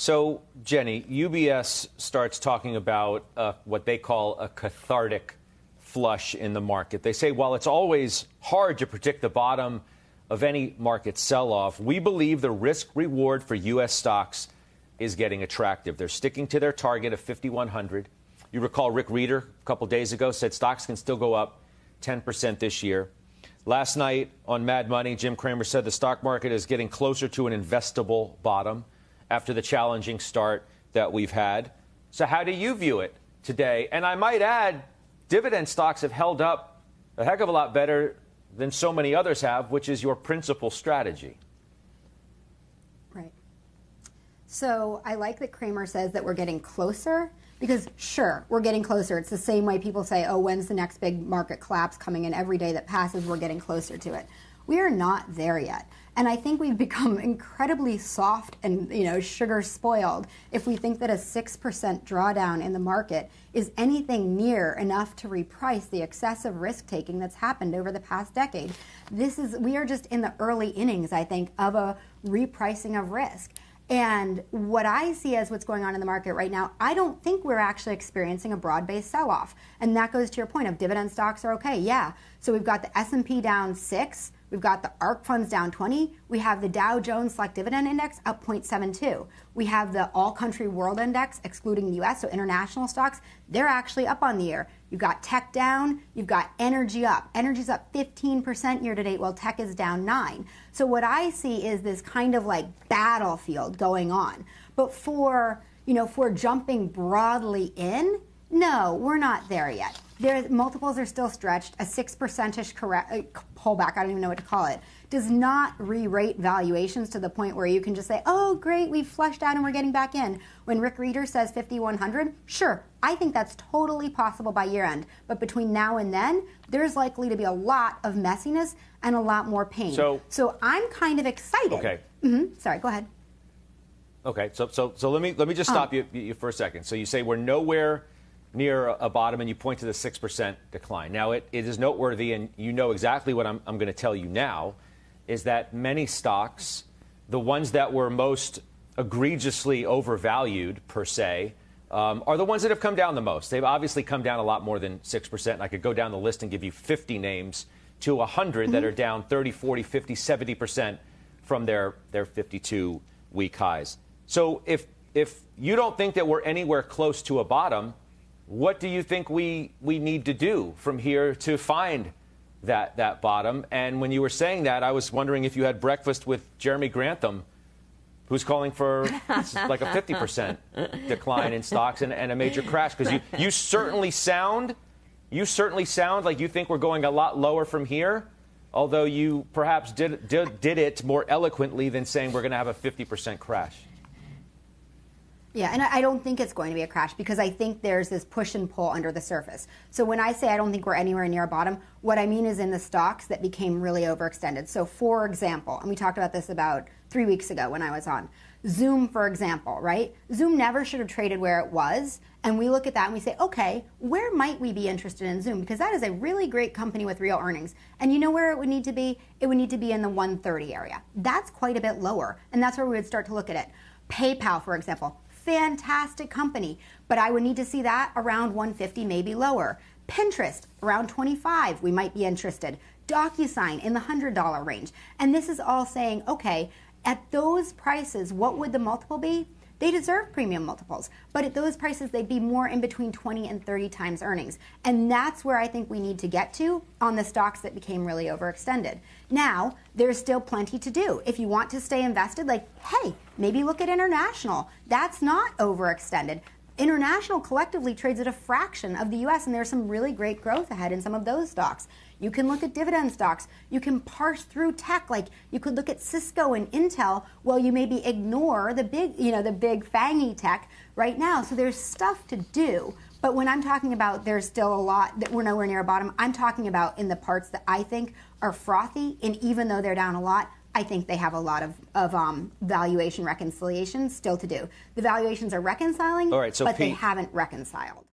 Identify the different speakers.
Speaker 1: So, Jenny, UBS starts talking about what they call a cathartic flush in the market. They say, while it's always hard to predict the bottom of any market sell-off, we believe the risk-reward for U.S. stocks is getting attractive. They're sticking to their target of 5,100. You recall Rick Reeder a couple days ago said stocks can still go up 10% this year. Last night on Mad Money, Jim Cramer said the stock market is getting closer to an investable bottom after the challenging start that we've had. So how do you view it today? And I might add, dividend stocks have held up a heck of a lot better than so many others have, which is your principal strategy.
Speaker 2: Right. So I like that Cramer says that we're getting closer because, sure, we're getting closer. It's the same way people say, oh, when's the next big market collapse coming? And every day that passes, we're getting closer to it. We are not there yet. And I think we've become incredibly soft and, sugar spoiled if we think that a 6% drawdown in the market is anything near enough to reprice the excessive risk taking that's happened over the past decade. We are just in the early innings, I think, of a repricing of risk. And what I see as what's going on in the market right now, I don't think we're actually experiencing a broad-based sell-off. And that goes to your point of dividend stocks are okay. Yeah. So we've got the S&P down 6. We've got the ARK funds down 20. We have the Dow Jones Select Dividend Index up 0.72. We have the All Country World Index, excluding the U.S., so international stocks, they're actually up on the year. You've got tech down. You've got energy up. Energy's up 15% year to date, while tech is down 9%. So what I see is this kind of like battlefield going on. But for jumping broadly in, no, we're not there yet. Multiples are still stretched. A 6% pullback, I don't even know what to call it, does not re-rate valuations to the point where you can just say, oh, great, we've flushed out and we're getting back in. When Rick Reeder says 5,100, sure, I think that's totally possible by year end. But between now and then, there's likely to be a lot of messiness and a lot more pain. So I'm kind of excited.
Speaker 1: Okay.
Speaker 2: Sorry, go ahead.
Speaker 1: Okay, so let me just stop you for a second. So you say we're nowhere near a bottom, and you point to the 6% decline. Now, it is noteworthy, and you know exactly what I'm going to tell you now, is that many stocks, the ones that were most egregiously overvalued, per se, are the ones that have come down the most. They've obviously come down a lot more than 6%. And I could go down the list and give you 50 names to 100 that are down 30, 40, 50, 70% from their 52-week highs. So if you don't think that we're anywhere close to a bottom, what do you think we need to do from here to find that bottom? And when you were saying that, I was wondering if you had breakfast with Jeremy Grantham, who's calling for like a 50% decline in stocks and a major crash, because you certainly sound like you think we're going a lot lower from here, although you perhaps did it more eloquently than saying we're going to have a 50% crash.
Speaker 2: Yeah, and I don't think it's going to be a crash because I think there's this push and pull under the surface. So when I say I don't think we're anywhere near a bottom, what I mean is in the stocks that became really overextended. So for example, and we talked about this about 3 weeks ago when I was on, Zoom, for example, right? Zoom never should have traded where it was. And we look at that and we say, okay, where might we be interested in Zoom? Because that is a really great company with real earnings. And you know where it would need to be? It would need to be in the 130 area. That's quite a bit lower. And that's where we would start to look at it. PayPal, for example. Fantastic company, but I would need to see that around 150, maybe lower. Pinterest, around 25, we might be interested. DocuSign in the $100 range. And this is all saying, okay, at those prices, what would the multiple be? They deserve premium multiples, but at those prices, they'd be more in between 20 and 30 times earnings. And that's where I think we need to get to on the stocks that became really overextended. Now, there's still plenty to do. If you want to stay invested, like, hey, maybe look at international. That's not overextended. International collectively trades at a fraction of the U.S., and there's some really great growth ahead in some of those stocks. You can look at dividend stocks. You can parse through tech, like you could look at Cisco and Intel, while you maybe ignore the big fangy tech right now. So there's stuff to do. But when I'm talking about there's still a lot that we're nowhere near a bottom, I'm talking about in the parts that I think are frothy, and even though they're down a lot, I think they have a lot of valuation reconciliation still to do. The valuations are reconciling,
Speaker 1: All right, so
Speaker 2: but
Speaker 1: Pete,
Speaker 2: they haven't reconciled.